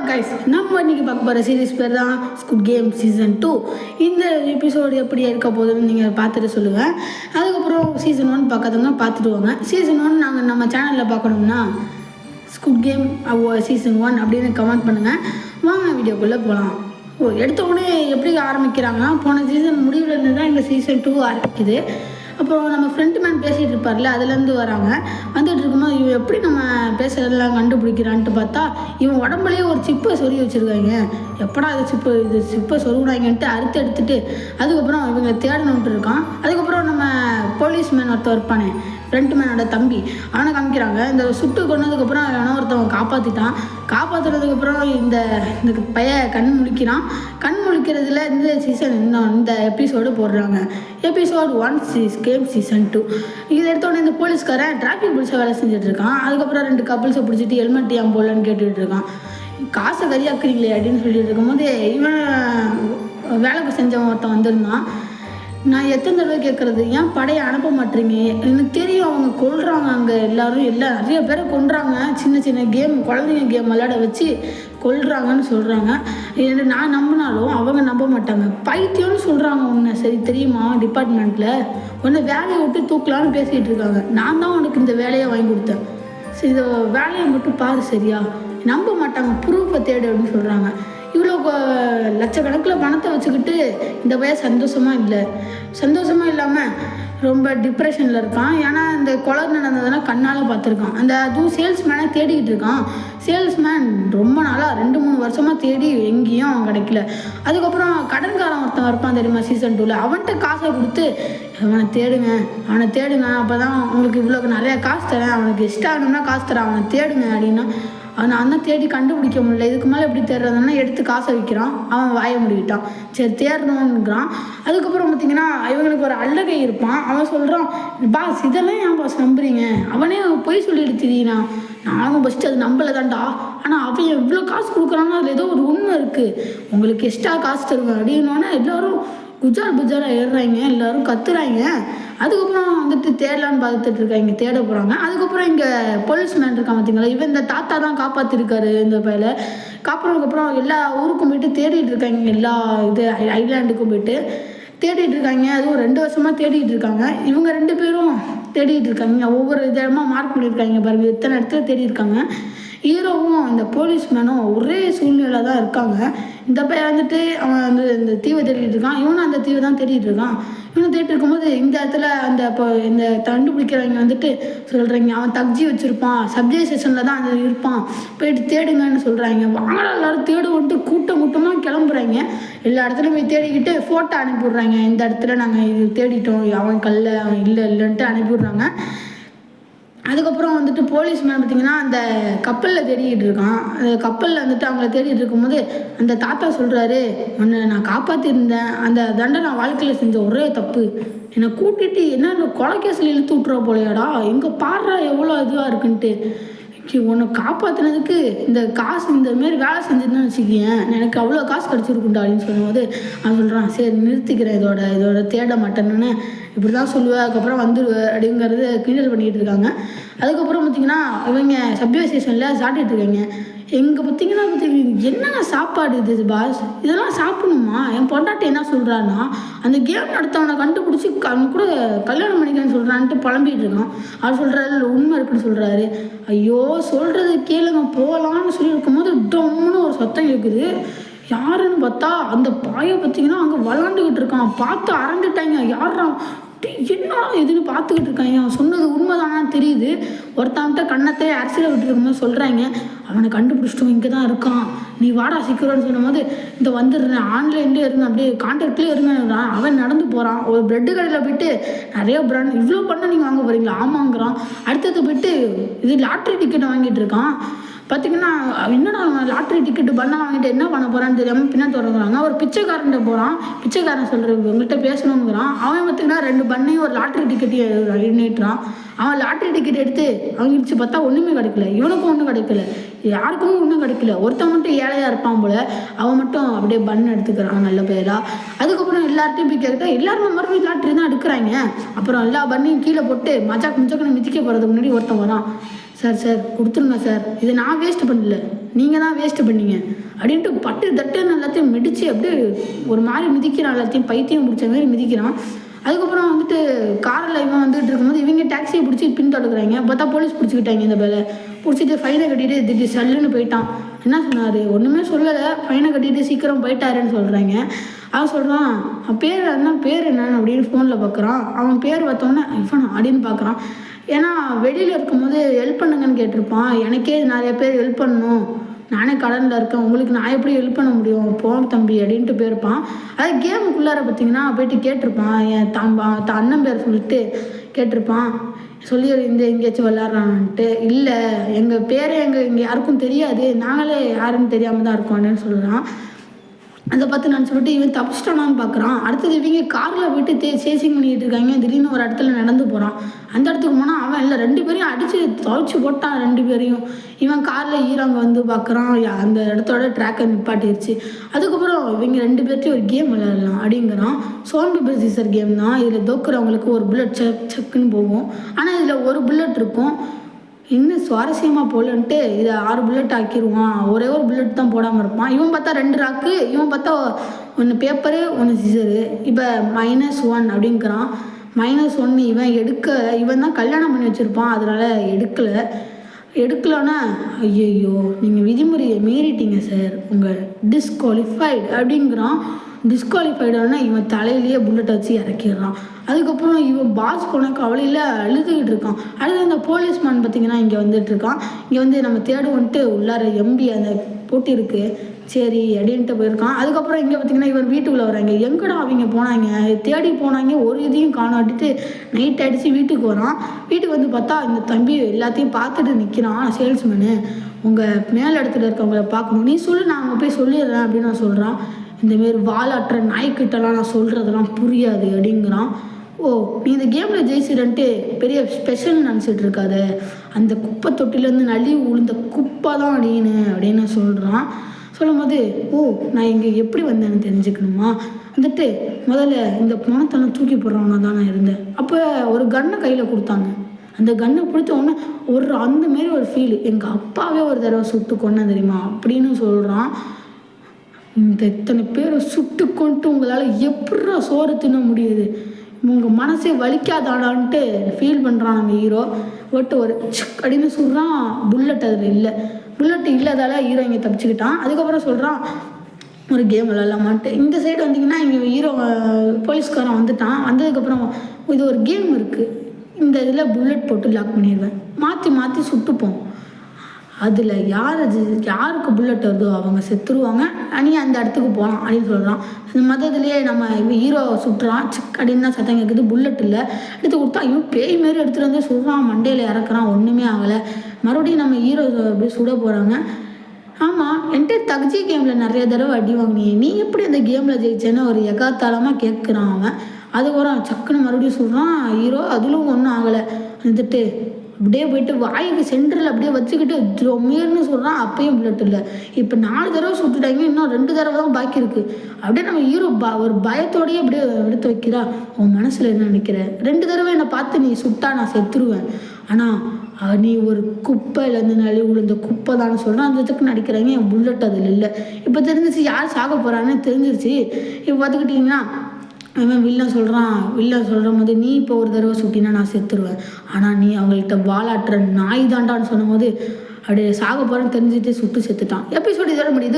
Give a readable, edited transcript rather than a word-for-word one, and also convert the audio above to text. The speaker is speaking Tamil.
கைஸ், நம்ம இன்னைக்கு பார்க்க போகிற சீரிஸ் பேர் தான் ஸ்குட் கேம் சீசன் 2. இந்த எபிசோடு எப்படி இருக்க போகுதுன்னு நீங்கள் பார்த்துட்டு சொல்லுவேன். அதுக்கப்புறம் சீசன் 1 பார்க்காதவங்க பார்த்துட்டு வாங்க. சீசன் 1 நாங்கள் நம்ம சேனலில் பார்க்கணும்னா ஸ்குட் கேம் சீசன் 1 அப்படின்னு கமெண்ட் பண்ணுங்கள். வாங்க வீடியோக்குள்ளே போகலாம். எடுத்த உடனே எப்படி ஆரம்பிக்கிறாங்கன்னா, போன சீசன் முடிவுலேருந்து தான் எங்கள் சீசன் 2 ஆரம்பிக்குது. அப்புறம் நம்ம ஃப்ரெண்ட் மேன் பேசிகிட்டு இருப்பார்ல, அதுலேருந்து வராங்க. வந்துட்டு இருக்கும்போது இவன் எப்படி நம்ம பேசுகிறதெல்லாம் கண்டுபிடிக்கிறான்ட்டு பார்த்தா, இவன் உடம்புலேயே ஒரு சிப்பை சொருகி வச்சுருக்காங்க. எப்படா இது சிப்பை சொருகுனாங்கன்ட்டு அறுத்து எடுத்துட்டு அதுக்கப்புறம் இவங்க தேடணுன்ட்டு இருக்கான். அதுக்கப்புறம் நம்ம போலீஸ் மேன் ஒருத்தர் இருப்பானே, ஃப்ரண்ட் மேனோட தம்பி, அவனை காமிக்கிறாங்க. இந்த சுட்டு கொண்டதுக்கப்புறம் அவனை ஒருத்தவன் காப்பாற்றிட்டான். காப்பாற்றுறதுக்கப்புறம் இந்த பையன் கண் முழிக்கிறான். கண் முழிக்கிறதுல இந்த சீசன் இந்த எபிசோடு போடுறாங்க. Episode 1 game season 2. இதை எடுத்தோடனே இந்த போலீஸ்காரன் டிராஃபிக் போலீஸாக வேலை செஞ்சுட்டு இருக்கான். அதுக்கப்புறம் 2 கப்பிள்ஸை பிடிச்சிட்டு ஹெல்மெட் ஏன் போடலன்னு கேட்டுட்டு இருக்கான். காசை கரியாக்குறீங்களே அப்படின்னு சொல்லிட்டு இருக்கும்போது இவன் வேலைக்கு செஞ்சவன் ஒருத்தன் வந்திருந்தான். நான் எத்தனை தடவை கேட்குறது, ஏன் படையை அனுப்ப மாட்டேறீங்க? எனக்கு தெரியும் அவங்க கொல்றாங்க, அங்கே எல்லோரும் நிறைய பேரை கொல்றாங்க. சின்ன சின்ன கேம், குழந்தைங்க கேம் விளையாட வச்சு கொல்றாங்கன்னு சொல்கிறாங்க. நான் நம்பினாலும் அவங்க நம்ப மாட்டாங்க. பைத்தியம்னு சொல்கிறாங்க. உன்னை சரி தெரியுமா, டிபார்ட்மெண்ட்டில் உன்னை வேலையை விட்டு தூக்கலான்னு பேசிகிட்டு இருக்காங்க. நான் தான் உனக்கு இந்த வேலையை வாங்கி கொடுத்தேன். சரி, இதை வேலையை மட்டும் பாரு, சரியா? நம்ப மாட்டாங்க. ப்ரூஃபை தேடு அப்படின்னு சொல்கிறாங்க. இவ்வளோ லட்சக்கணக்கில் பணத்தை வச்சுக்கிட்டு இந்த பையன் சந்தோஷமாக இல்லாமல் ரொம்ப டிப்ரெஷனில் இருக்கான். ஏன்னா இந்த கொலை நடந்ததுன்னா கண்ணால் பார்த்துருக்கான். அதுவும் சேல்ஸ்மேனை தேடிக்கிட்டு இருக்கான். சேல்ஸ்மேன் ரொம்ப நாளாக 2-3 வருஷமாக தேடி எங்கேயும் அவன் கிடைக்கல. அதுக்கப்புறம் கடன்காரன் ஒருத்தன் இருப்பான் தெரியுமா சீசன் 2ல், அவன்கிட்ட காசை கொடுத்து அவனை தேடுங்க, அப்போ தான் உங்களுக்கு இவ்வளோ நிறையா காசு தரேன், அவனுக்கு இஷ்டம் ஆகணும்னா காசு தரேன், அவனை தேடுங்க அப்படின்னா அவனை அண்ணன் தேடி கண்டுபிடிக்க முடியல. இதுக்கு மேலே எப்படி தேடுறதுன்னா எடுத்து காசை வைக்கிறான். அவன் வாய முடிக்கிட்டான். சரி தேடணுங்கிறான். அதுக்கப்புறம் பார்த்திங்கன்னா இவங்களுக்கு ஒரு அல்லகை இருப்பான். அவன் சொல்கிறான், பாஸ் இதெல்லாம் ஏன் பாஸ் நம்புறீங்க? அவனே பொய் சொல்லிட்டு தெரியுனா, நானும் ஃபஸ்ட்டு அது நம்பலை தான்டா. ஆனால் அவன் எவ்வளோ காசு கொடுக்குறானோ அதில் ஏதோ ஒரு உண்மை இருக்குது. உங்களுக்கு எக்ஸ்ட்ரா காசு தருவேன் அப்படின்னோன்னா எல்லோரும் புஜாராக ஏறுறாங்க, எல்லோரும் கத்துறாங்க. அதுக்கப்புறம் வந்துட்டு தேடலான்னு பார்த்துட்டு இருக்காங்க, தேட போகிறாங்க. அதுக்கப்புறம் இங்கே போலீஸ்மேன் இருக்கான் பார்த்தீங்களா, இவன் இந்த தாத்தா தான் காப்பாற்றிருக்காரு. இந்த பையில காப்பாற்றதுக்கப்புறம் எல்லா ஊருக்கும் போயிட்டு தேடிட்டு இருக்காங்க. எல்லா ஐலாண்டுக்கும் போயிட்டு தேடிட்டு இருக்காங்க. அதுவும் 2 வருஷமாக தேடிட்டு இருக்காங்க. இவங்க 2 பேரும் தேடிட்டு இருக்காங்க. ஒவ்வொரு இடமா மார்க் பண்ணியிருக்காங்க பாருங்கள், இத்தனை இடத்துல தேடி இருக்காங்க. ஹீரோவும் இந்த போலீஸ்மேனும் ஒரே சூழ்நிலை தான் இருக்காங்க. இந்த பையன் வந்துட்டு அவன் இந்த தீவை தேடிட்டு இருக்கான். இவனும் அந்த தீவை தான் தேடிட்டு இருக்கான். இவனும் தேடிட்டு இருக்கும்போது இந்த இடத்துல இந்த கண்டுபிடிக்கிறவங்க வந்துட்டு சொல்கிறீங்க, அவன் தக்ஜி வச்சுருப்பான், சப்ஜெக்ட் ஸ்டேஷனில் தான் அது இருப்பான், போயிட்டு தேடுங்கன்னு சொல்கிறாங்க. வாங்கடா எல்லோரும் தேடுவோன்ட்டு கூட்டமாக கிளம்புறாங்க. எல்லா இடத்துலையும் போய் தேடிக்கிட்டு ஃபோட்டோ அனுப்பிவிட்றாங்க. இந்த இடத்துல நாங்கள் இது தேடிட்டோம், அவன் அவன் இல்லைன்ட்டு அனுப்பிவிட்றாங்க. அதுக்கப்புறம் வந்துட்டு போலீஸ்மேன் பார்த்திங்கன்னா அந்த கப்பலில் தேடிக்கிட்டு இருக்கான். அந்த கப்பலில் வந்துட்டு அவங்கள தேடிட்டு இருக்கும்போது அந்த தாத்தா சொல்கிறாரு, உன்னை நான் காப்பாற்றிருந்தேன், அந்த தண்டனை நான் வாழ்க்கையில் செஞ்ச ஒரே தப்பு, என்னை கூட்டிகிட்டு என்ன கொலை கேஸில் இழுத்து விட்றா போலையாடா, எங்கே பாடுறா எவ்வளோ இதுவாக இருக்குன்ட்டு, உன்னை காப்பாற்றினதுக்கு இந்த காசு இந்தமாரி வேலை செஞ்சுருந்தேன்னு வச்சுக்கேன், எனக்கு அவ்வளோ காசு கிடச்சிருக்குண்டா அப்படின்னு சொல்லும்போது அவன் சொல்கிறான், சரி நிறுத்திக்கிறேன், இதோட தேட மாட்டேன்னு இப்படி தான் சொல்லுவேன், அதுக்கப்புறம் வந்துடுவேன் அப்படிங்கிறது கிண்டல் பண்ணிக்கிட்டு இருக்காங்க. அதுக்கப்புறம் பார்த்திங்கன்னா இவங்க சப்வே ஸ்டேஷனில் சாப்பிட்டுட்டு இருக்காங்க. எங்கே பார்த்திங்கன்னா என்னங்க சாப்பாடு இது பாஸ், இதெல்லாம் சாப்பிடணுமா? என் பொண்டாட்டி என்ன சொல்கிறான்னா, அந்த கேம் நடத்தவனை கண்டுபிடிச்சி அவன் கூட கல்யாணம் பண்ணிக்கன்னு சொல்கிறான்ட்டு புலம்பிகிட்டு இருக்கான். அவர் சொல்கிறாரு உண்மை இருக்குன்னு சொல்கிறாரு. ஐயோ சொல்கிறது கேளுங்க போகலான்னு சொல்லி இருக்கும்போது டம்முன்னு ஒரு சத்தம் கேட்குது. யாருன்னு பார்த்தா அந்த பாயை பார்த்திங்கன்னா அங்கே விளாண்டுக்கிட்டு இருக்கான். பார்த்து அரண்டுட்டாங்க. யாரா என்ன இதுன்னு பார்த்துக்கிட்டு இருக்காங்க. அவன் சொன்னது உண்மைதானான்னு தெரியுது. ஒருத்தவன்கிட்ட கண்ணத்தை அரசியலை விட்டுருக்கும்போது சொல்கிறாங்க, அவனை கண்டுபிடிச்சிட்டோம், இங்கே தான் இருக்கான், நீ வாடா சீக்கிரம்னு சொல்லும்போது இந்த வந்துடுறேன், ஆன்லைன்லேயே இருங்க, அப்படியே கான்டாக்ட்லேயே இருங்கன்றான். அவன் நடந்து போகிறான். ஒரு ப்ரெட்டு கடையில் போயிட்டு நிறைய பிராண்ட் இவ்வளோ பண்ண நீங்கள் வாங்க போகிறீங்களா? ஆமாங்கிறான். அடுத்தது போயிட்டு இது லாட்ரி டிக்கெட்டை வாங்கிட்டு இருக்கான். பார்த்திங்கன்னா என்னடா அவன் லாட்ரி டிக்கெட்டு பண்ண வாங்கிட்டு என்ன பண்ண போகிறான்னு தெரியாமல் பின்னாடி தொடங்குறாங்க. ஒரு பிச்சைக்காரன்ட்ட போகிறான். பிச்சைக்காரன் சொல்கிறது உங்கள்கிட்ட பேசணுங்கிறான். அவன் பார்த்திங்கன்னா 2 பண்ணையும் ஒரு லாட்ரி டிக்கெட்டையும் எண்ணிட்டுறான். அவன் லாட்ரி டிக்கெட் எடுத்து அவங்கிடுச்சு பார்த்தா ஒன்றுமே கிடைக்கல. இவனுக்கும் ஒன்றும் கிடைக்கல, யாருக்கும் ஒன்றும் கிடைக்கல. ஒருத்தன் மட்டும் ஏழையாக இருப்பான் போல், அவன் மட்டும் அப்படியே பண்ணு எடுத்துக்கிறான் நல்ல பேராக. அதுக்கப்புறம் எல்லார்ட்டையும் போய் கேட்டால் எல்லாருமே மறுபடியும் லாட்ரி தான் எடுக்கிறாங்க. அப்புறம் எல்லா பண்ணியும் கீழே போட்டு மச்சாக்குன்னு மிதிக்க போகிறதுக்கு முன்னாடி ஒருத்தன் வரான். சார் கொடுத்துருங்க சார், இதை நான் வேஸ்ட் பண்ணல, நீங்கள் தான் வேஸ்ட் பண்ணீங்க அப்படின்ட்டு பட்டு தட்டுன்னு எல்லாத்தையும் மிதித்து அப்படியே ஒரு மாதிரி மிதிக்கிறான், எல்லாத்தையும் பைத்தியம் பிடிச்ச மாதிரி மிதிக்கிறான். அதுக்கப்புறம் வந்துட்டு காரில் இவன் வந்துட்டு இருக்கும்போது இவங்க டாக்ஸியை பிடிச்சி பின்தொடக்குறாங்க. பார்த்தா போலீஸ் பிடிச்சிக்கிட்டாங்க. இந்த வேலை பிடிச்சிட்டு ஃபைனை கட்டிட்டு திடீர் சல்லுன்னு போயிட்டான். என்ன சொன்னார்? ஒன்றுமே சொல்லலை, ஃபைனை கட்டிட்டு சீக்கிரம் போயிட்டாருன்னு சொல்கிறாங்க. அவன் சொல்கிறான், பேர் என்னன்னு அப்படின்னு ஃபோனில் பார்க்குறான். அவன் பேர் பார்த்தோன்னே இவன் அப்படின்னு பார்க்குறான். ஏன்னா வெளியில் இருக்கும்போது ஹெல்ப் பண்ணுங்கன்னு கேட்டிருப்பான். எனக்கே நிறைய பேர் ஹெல்ப் பண்ணணும், நானே கடனில் இருக்கேன், உங்களுக்கு நான் எப்படி ஹெல்ப் பண்ண முடியும், போன தம்பி அப்படின்ட்டு போயிருப்பான். அது கேமுக்குள்ளார பார்த்தீங்கன்னா போயிட்டு கேட்டிருப்பான். என் அண்ணன் பேர் சொல்லிட்டு கேட்டிருப்பான். சொல்லி எங்கேயாச்சும் விளாட்றான்ட்டு. இல்லை, எங்கள் பேரே இங்கே யாருக்கும் தெரியாது, நாங்களே யாருன்னு தெரியாமல் தான் இருக்கோம் அப்படின்னு சொல்கிறான். அதை பார்த்து நான் சொல்லிட்டு இவன் தப்பிச்சிட்டானான்னு பார்க்குறான். அடுத்தது இவங்க காரில் போயிட்டு சேசிங் பண்ணிக்கிட்டு இருக்காங்க. திடீர்னு ஒரு இடத்துல நடந்து போகிறான். அந்த இடத்துக்கு போனால் அவன் இல்லை, 2 பேரையும் அடித்து துவைச்சி போட்டான். 2 பேரையும் இவன் காரில் ஈரங்க வந்து பார்க்குறான். அந்த இடத்தோட ட்ராக்கை நிப்பாட்டிடுச்சு. அதுக்கப்புறம் இவங்க 2 பேர்த்தையும் ஒரு கேம் விளையாடலாம் அப்படிங்கிறான். சோம்பி பெசிசர் கேம் தான். இதில் தோக்குறவங்களுக்கு ஒரு புல்லட் சக்குன்னு போகும். ஆனால் இதில் ஒரு புல்லட் இருக்கும். இன்னும் சுவாரஸ்யமாக போகலன்ட்டு இதை 6 புல்லட் ஆக்கிடுவான். ஒரே ஒரு புல்லட் தான் போடாமல் இருப்பான். இவன் பார்த்தா 2 ராக்கு, இவன் பார்த்தா 1 பேப்பரு 1 சிசரு. இப்போ -1 அப்படிங்கிறான். -1 இவன் தான் கல்யாணம் பண்ணி வச்சுருப்பான், அதனால் எடுக்கலைன்னா ஐயோ நீங்கள் விதிமுறையை மீறிட்டீங்க சார், உங்கள் டிஸ்குவாலிஃபைடு அப்படிங்கிறான். டிஸ்குவாலிஃபைடானா இவன் தலையிலேயே புல்லட்டை வச்சு இறக்கிடுறான். அதுக்கப்புறம் இவன் பாஸ் போன கவலையில் அழுதுகிட்டு இருக்கான். அடுத்து அந்த போலீஸ்மேன் பார்த்திங்கன்னா இங்கே வந்துட்டு இருக்கான். இங்கே வந்து நம்ம தேடுவோன்ட்டு உள்ளார எம்பி அந்த போட்டி இருக்குது சரி அப்படின்ட்டு போயிருக்கான். அதுக்கப்புறம் இங்கே பார்த்திங்கன்னா இவன் வீட்டுக்குள்ளே வராங்க. எங்கடா அவங்க போனாங்க, தேடி போனாங்க, ஒரு இதையும் காணாட்டிட்டு நைட் அடித்து வீட்டுக்கு வரான். வீட்டுக்கு வந்து பார்த்தா இந்த தம்பி எல்லாத்தையும் பார்த்துட்டு நிற்கிறான். சேல்ஸ்மேனு, உங்கள் மேல் இடத்துல இருக்கவங்கள பார்க்கணும், நீ சொல்லு, நான் அங்கே போய் சொல்லிடுறேன் அப்படின்னு நான் சொல்கிறான். இந்தமாரி வாலாட்டுற நாய்க்கிட்டலாம் நான் சொல்கிறதெல்லாம் புரியாது அப்படிங்கிறான். ஓ, நீ இந்த கேமில் ஜெயிச்சிடன்ட்டு பெரிய ஸ்பெஷல் நினச்சிட்டு இருக்காத, அந்த குப்பை தொட்டிலேருந்து நழுவி விழுந்த குப்பை தான் நீனு அப்படின்னு சொல்கிறான். சொல்லும்போது ஓ, நான் இங்கே எப்படி வந்தேன்னு தெரிஞ்சுக்கணுமா, வந்துட்டு முதல்ல இந்த பணத்தெல்லாம் தூக்கி போடுறவனா தான் நான் இருந்தேன். அப்போ ஒரு கன்னை கையில் கொடுத்தாங்க. அந்த கன்னை பிடிச்ச உடனே அந்தமாரி ஒரு ஃபீல், எங்கள் அப்பாவே ஒரு தடவை சுட்டு கொண்டேன் தெரியுமா அப்படின்னு சொல்கிறான். இந்த இத்தனை பேரை சுட்டு கொண்டு உங்களால் எப்படா சோறு தின்ன முடியுது, உங்கள் மனசே வலிக்காதாடான்ட்டு ஃபீல் பண்ணுறான் நம்ம ஹீரோ. ஒரு அப்படின்னு சொல்கிறான். புல்லட் அதில் இல்லை. புல்லட் இல்லாதால ஹீரோ இங்கே தப்பிச்சுக்கிட்டான். அதுக்கப்புறம் சொல்கிறான் ஒரு கேம் விளாட்லாமான்ட்டு. இந்த சைடு வந்திங்கன்னா இங்கே ஹீரோ போலீஸ்காரன் வந்துட்டான். வந்ததுக்கப்புறம் இது ஒரு கேம் இருக்குது, இந்த இதில் புல்லட் போட்டு லாக் பண்ணிடுவேன், மாற்றி மாற்றி சுட்டுப்போம், அதில் யாருக்கு புல்லட் வருதோ அவங்க செத்துருவாங்க, நீ அந்த இடத்துக்கு போகலாம் அப்படின்னு சொல்கிறான். இந்த மதத்துலேயே நம்ம ஹீரோ சுட்டுறான். அப்படின்னு தான் சத்தம் கேட்குது. புல்லட் இல்லை. எடுத்து கொடுத்தா இவன் பேய் மாரி எடுத்துகிட்டு வந்து சுடுறான், மண்டையில் இறக்குறான், ஒன்றுமே ஆகலை. மறுபடியும் நம்ம ஹீரோ அப்படியே சுட போகிறாங்க. ஆமாம், என்கிட்ட தக்ஜி கேமில் நிறைய தடவை அடி வாங்கினியே, நீ எப்படி அந்த கேமில் ஜெயிச்சேன்னு ஒரு எகாத்தாளமாக கேட்குறான் அவன். அதுக்கப்புறம் சக்குன்னு மறுபடியும் சொல்கிறான் ஹீரோ, அதிலும் ஒன்றும் ஆகலை. வந்துட்டு அப்படியே போயிட்டு வாய்க்கு சென்டரில் அப்படியே வச்சுக்கிட்டு ரொம்பன்னு சொல்கிறான். அப்பயும் புல்லட் இல்லை. இப்போ 4 தடவை சுட்டுட்டாங்க, இன்னும் 2 தடவை தான் பாக்கி இருக்குது. அப்படியே நம்ம ஹீரோ ஒரு பயத்தோடையே அப்படியே எடுத்து வைக்கிறா. உன் மனசில் என்ன நினைக்கிற, 2 தடவை என்னை பார்த்து நீ சுட்டா நான் செத்துருவேன், ஆனால் நீ ஒரு குப்பையிலேருந்து நழுவி விழுந்த குப்பை தானே சொல்கிறான். அந்த இதுக்கு நடிக்கிறாங்க. என் புல்லட் அதில் இல்லை. இப்போ தெரிஞ்சிச்சு யார் சாக போகிறான்னு தெரிஞ்சிருச்சு. இப்போ பார்த்துக்கிட்டிங்கன்னா அவன் வில்லன் சொல்கிற போது நீ இப்போ ஒரு தடவை சுட்டினா நான் செத்துருவேன், ஆனால் நீ அவங்கள்ட்ட வாலாட்டுற நாய் தாண்டான்னு சொன்ன போது அப்படியே சாக போகிறேன்னு தெரிஞ்சுட்டு சுட்டு செத்துட்டான். எபிசோடு இதோட முடியுது.